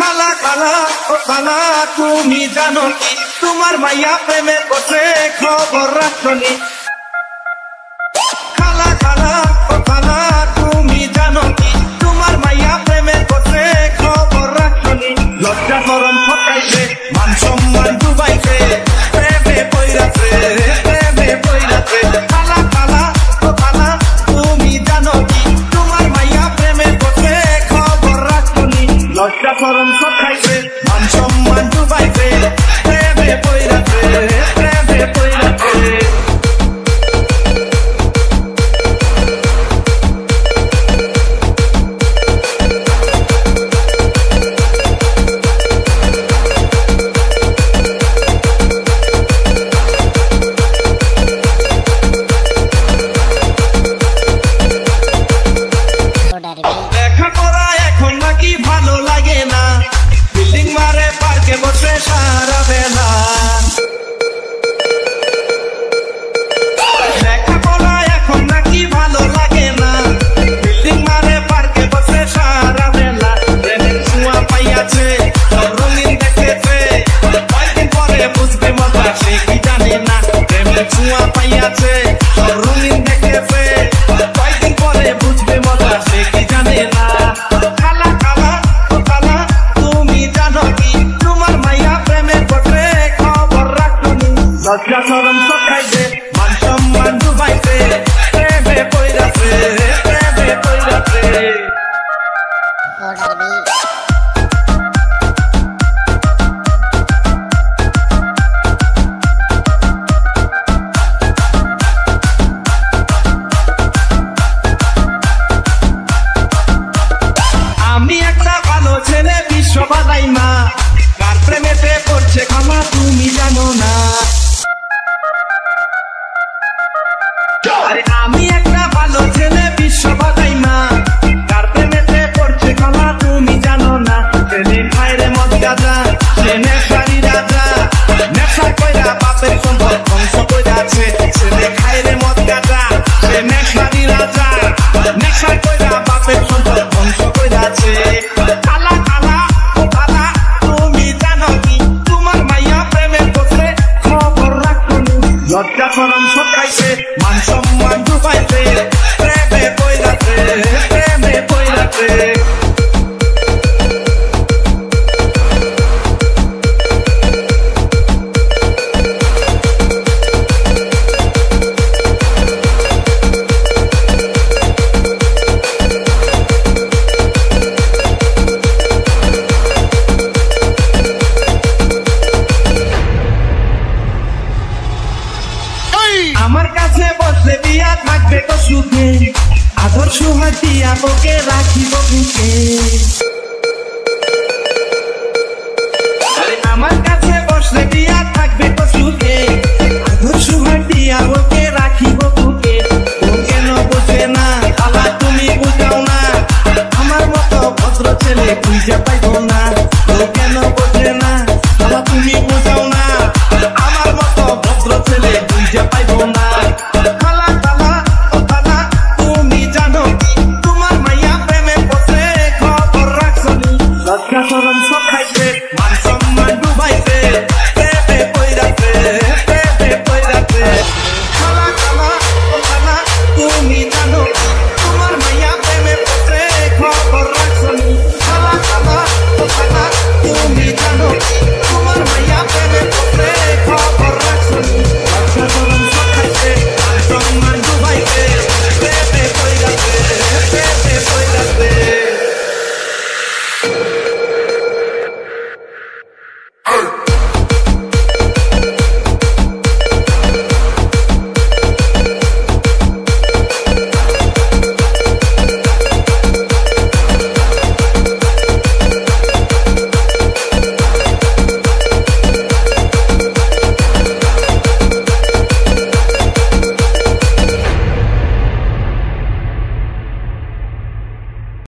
খালা খালা ও খালা তুমি জানো কি তোমার মাইয়া প্রেমে করছে খবর রাখনি। খালা খালা ও খালা তুমি জানো কি তোমার মাইয়া প্রেমে করছে খবর রাখনি। লজ্জা শরম ঠকাইছে মান সম্মান ডুবাইছে প্রেমে পইরাছে প্রেমে পইরাছে। খালা খালা ও খালা তুমি জানো কি তোমার মাইয়া প্রেমে করছে খবর রাখনি। লজ্জা শরম ঠকাইছে মান সম্মান ডুবাইছে প্রেমে পইরাছে প্রেমে পইরাছে। লেখাপড়া এখন নাকি ভালো লাগে না, বিল্ডিং মারে পার্কে বসে সারা বেলা। লেখাপড়া এখন নাকি ভালো লাগে না, বিল্ডিং মারে পার্কে বসে সারা বেলা। প্রেমের ছোঁয়া পাইয়াছে সব রঙিন দেখেছে, কয়েকদিন পরে বুঝবে মজা সে কি জানে না। প্রেমের ছোঁয়া পাইয়াছে সব রঙিন দেখেছে, কয়েকদিন পরে বুঝবে মজা সে কি জানে না। খালা খালা ও খালা তুমি জানো কি তোমার মাইয়া প্রেমে পড়ছে খবর রাখনি। লজ্জা শরম ঠকাইছে মান সম্মান ডুবাইছে প্রেমে পইরাছে প্রেমে পইরাছে। আমি একটা ভালো ছেলে বিশ্ব বাজাই মা, কার প্রেমেতে পড়ছে খালা তুমি জানো না। আরে আমি একটা ভালো ছেলে বিশ্ব বাজাই মা, কার প্রেমেতে পড়ছে খালা তুমি জানো না। ছেলে খায় রে মদ গাঁজা সে নেশারি রাজা, নেশা কইরা বাপের সম্পদ ধ্বংস কইরাছে। ছেলে খায় রে মদ গাঁজা সে নেশারি রাজা, নেশা কইরা বাপের সম্পদ ধ্বংস কইরাছে। খালা খালা ও খালা তুমি জানো কি তোমার মাইয়া প্রেমে পড়ছে খবর রাখনি। লজ্জা শরম ঠকাইছে মান সম্মান ডুবাইছে প্রেমে পইরাছে প্রেমে পইরাছে। আমার কাছে বসলে দিয়া থাকবে তো সুখে, আদর সুহাগ দিয়া বুকে রাখিব বুকে। আরে আমার কাছে বসলে দিয়া থাকবে তো সুখে, আদর সুহাগ দিয়া বুকে রাখিব বুকে। ও কেন বুঝে না খালা তুমি বুঝাও না, আমার মতো ভদ্র ছেলে খুঁজে পাইব না। ও কেন বুঝে না খালা তুমি বুঝাও না, আমার মতো ভদ্র ছেলে খুঁজে পাইব না।